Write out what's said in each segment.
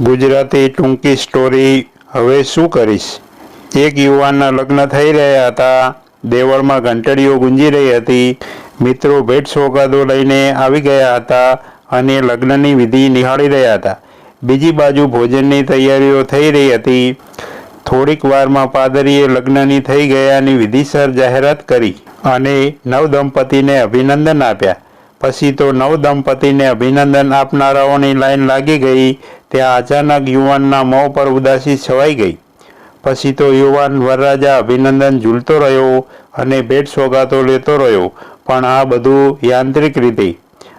ગુજરાતી ટૂંકી સ્ટોરી હવે શું કરીશ। એક યુવાનના લગ્ન થઈ રહ્યા હતા। દેવળમાં ઘંટડીઓ ગુંજી રહી હતી। મિત્રો ભેટ સોગાદો લઈને આવી ગયા હતા અને લગ્નની વિધિ નિહાળી રહ્યા હતા। બીજી બાજુ ભોજનની તૈયારીઓ થઈ રહી હતી। થોડીક વારમાં પાદરીએ લગ્નની થઈ ગયાની વિધિસર જાહેરાત કરી અને નવદંપતીને અભિનંદન આપ્યા। પછી તો નવદંપતીને અભિનંદન આપનારાઓની લાઈન લાગી ગઈ। ત્યાં અચાનક યુવાનના મોં પર ઉદાસી છવાઈ ગઈ। પછી તો યુવાન વરરાજા અભિનંદન ઝૂલતો રહ્યો અને ભેટ સોગાતો લેતો રહ્યો, પણ આ બધું યાંત્રિક રીતે।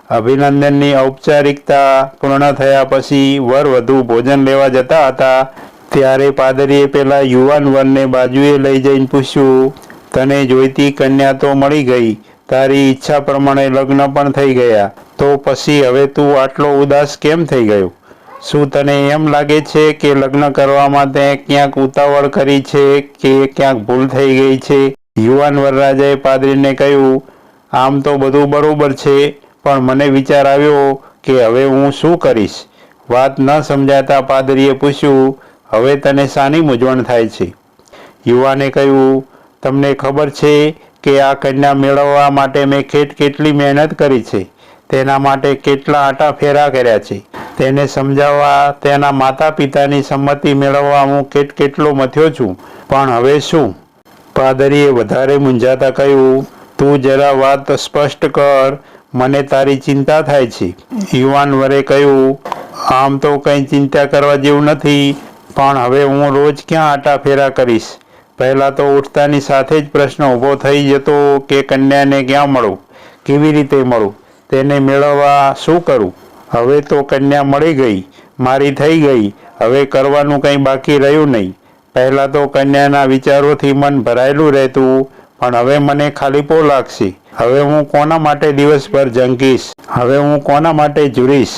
અભિનંદનની ઔપચારિકતા પૂર્ણ થયા પછી વર-વધુ ભોજન લેવા જતા હતા ત્યારે પાદરીએ પેલા યુવાન વરને બાજુએ લઈ જઈને પૂછ્યું, તને જોઈતી કન્યા તો મળી ગઈ, તારી ઈચ્છા પ્રમાણે લગ્ન પણ થઈ ગયા, તો પછી હવે તું આટલો ઉદાસ કેમ થઈ ગયો? શું તને એમ લાગે છે કે લગ્ન કરવામાં તે ક્યાંક ઉતાવળ કરી છે કે ક્યાંક ભૂલ થઈ ગઈ છે? યુવાન વરરાજાએ પાદરીને કહ્યું, આમ તો બધું બરોબર છે, પણ મને વિચાર આવ્યો કે હવે હું શું કરીશ? વાત ન સમજાતા પાદરીએ પૂછ્યું, હવે તને શાની મૂંઝવણ થાય છે? યુવાને કહ્યું, તમને ખબર છે કે આ કન્યા મેળવવા માટે મેં કેટલી મહેનત કરી છે, તેના માટે કેટલા આટા ફેરા કર્યા છે, તેને સમજાવવા, તેના માતા પિતાની સંમતિ મેળવવા હું કેટલો મથ્યો છું, પણ હવે શું? પાદરીએ વધારે મૂંઝાતા કહ્યું, તું જરા વાત સ્પષ્ટ કર, મને તારી ચિંતા થાય છે। યુવાન વરે કહ્યું, આમ તો કંઈ ચિંતા કરવા જેવું નથી, પણ હવે હું રોજ ક્યાં આટા ફેરા કરીશ? પહેલાં તો ઉઠતાની સાથે જ પ્રશ્ન ઊભો થઈ જતો કે કન્યાને ક્યાં મળું, કેવી રીતે મળું, તેને મેળવવા શું કરું? હવે તો કન્યા મળી ગઈ, મારી થઈ ગઈ, હવે કરવાનું કંઈ બાકી રહ્યું નહીં। પહેલાં તો કન્યાના વિચારોથી મન ભરાયેલું રહેતું, પણ હવે મને ખાલીપો લાગશે। હવે હું કોના માટે દિવસભર ઝંકીશ? હવે હું કોના માટે ઝૂરીશ?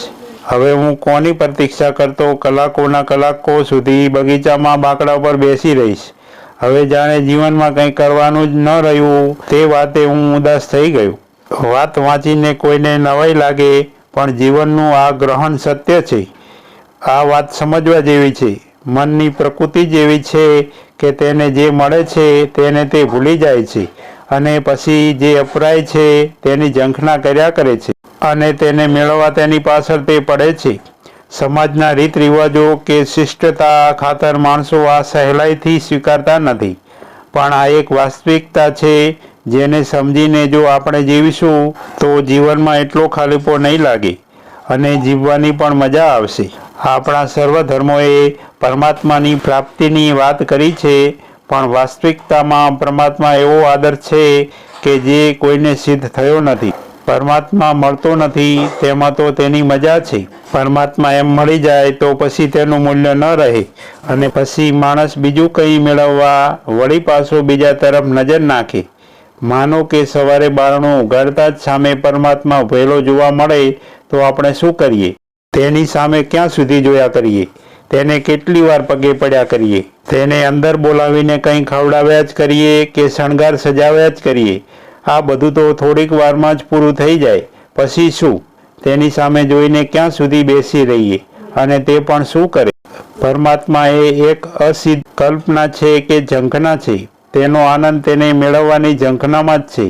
હવે હું કોની પ્રતીક્ષા કરતો કલાકોના કલાકો સુધી બગીચામાં બાકડા પર બેસી રહીશ? હવે જાણે જીવનમાં કંઈ કરવાનું જ ન રહ્યું તે વાતે હું ઉદાસ થઈ ગયો। વાત વાંચીને કોઈને નવાઈ લાગે, પણ જીવનનું આ ગ્રહણ સત્ય છે। આ વાત સમજવા જેવી છે। મનની પ્રકૃતિ જેવી છે કે તેને જે મળે છે તેને તે ભૂલી જાય છે અને પછી જે અપરાય છે તેની ઝંખના કર્યા કરે છે અને તેને મેળવવા તેની પાછળ તે પડે છે। સમાજના રીત રિવાજો કે શિષ્ટતા ખાતર માણસો આ સહેલાઈથી સ્વીકારતા નથી, પણ આ એક વાસ્તવિકતા છે જેને સમજીને જો આપણે જીવીશું તો જીવનમાં એટલો ખાલીપો નહીં લાગે અને જીવવાની પણ મજા આવશે। આપણા સર્વ ધર્મોએ પરમાત્માની પ્રાપ્તિની વાત કરી છે, પણ વાસ્તવિકતામાં પરમાત્મા એવો આદર્શ છે કે જે કોઈને સિદ્ધ થયો નથી। પરમાત્મા મળતો નથી તેમાં તો તેની મજા છે। પરમાત્મા એમ મળી જાય તો પછી તેનું મૂલ્ય ન રહે અને પછી માણસ બીજું કંઈ મેળવવા વળી પાછો બીજા તરફ નજર નાખે। માનો કે સવારે બારણું ઉઘાડતા જ સામે પરમાત્મા ઉભેલો જોવા મળે તો આપણે શું કરીએ? તેની સામે ક્યાં સુધી જોયા કરીએ? તેને કેટલી વાર પગે પડ્યા કરીએ? તેને અંદર બોલાવીને કંઈ ખવડાવ્યા જ કરીએ કે શણગાર સજાવ્યા જ કરીએ? આ બધું તો થોડીક વારમાં જ પૂરું થઈ જાય, પછી શું? તેની સામે જોઈને ક્યાં સુધી બેસી રહીએ? અને તે પણ શું કરે? પરમાત્મા એ એક અસિદ્ધ કલ્પના છે કે ઝંખના છે, તેનો આનંદ તેને મેળવવાની ઝંખનામાં જ છે।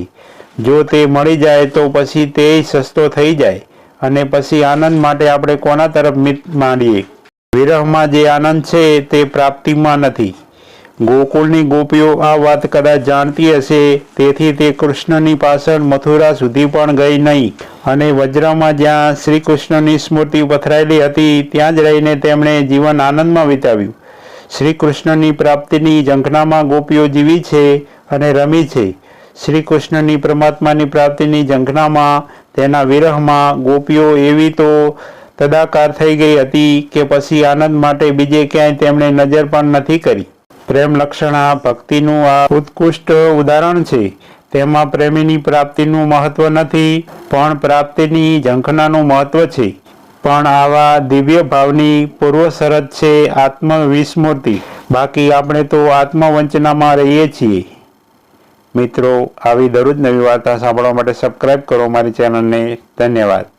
જો તે મળી જાય તો પછી તે સસ્તો થઈ જાય અને પછી આનંદ માટે આપણે કોના તરફ માંડીએ? વિરહમાં જે આનંદ છે તે પ્રાપ્તિમાં નથી। ગોકુળની ગોપીઓ આ વાત કદાચ જાણતી હશે, તેથી તે કૃષ્ણની પાછળ મથુરા સુધી પણ ગઈ નહીં અને વજ્રમાં જ્યાં શ્રી કૃષ્ણની સ્મૃતિ પથરાયેલી હતી ત્યાં જ રહીને તેમણે જીવન આનંદમાં વિતાવ્યું। શ્રી કૃષ્ણની પ્રાપ્તિની ઝંખનામાં ગોપીઓ જીવી છે અને રમી છે। શ્રી કૃષ્ણની પરમાત્માની પ્રાપ્તિની ઝંખનામાં, તેના વિરહમાં ગોપીઓ એવી તો તદાકાર થઈ ગઈ હતી કે પછી આનંદ માટે બીજે ક્યાંય તેમણે નજર પણ નથી કરી। પ્રેમ લક્ષણા ભક્તિનું આ ઉત્કૃષ્ટ ઉદાહરણ છે। તેમાં પ્રેમીની પ્રાપ્તિનું મહત્વ નથી, પણ પ્રાપ્તિની ઝંખનાનું મહત્વ છે। પણ આવા દિવ્ય ભાવની પૂર્વ શરત છે આત્મવિસ્મૃતિ। બાકી આપણે તો આત્મવંચનામાં રહીએ છીએ। મિત્રો, આવી દરરોજ નવી વાર્તા સાંભળવા માટે સબસ્ક્રાઈબ કરો મારી ચેનલને। ધન્યવાદ।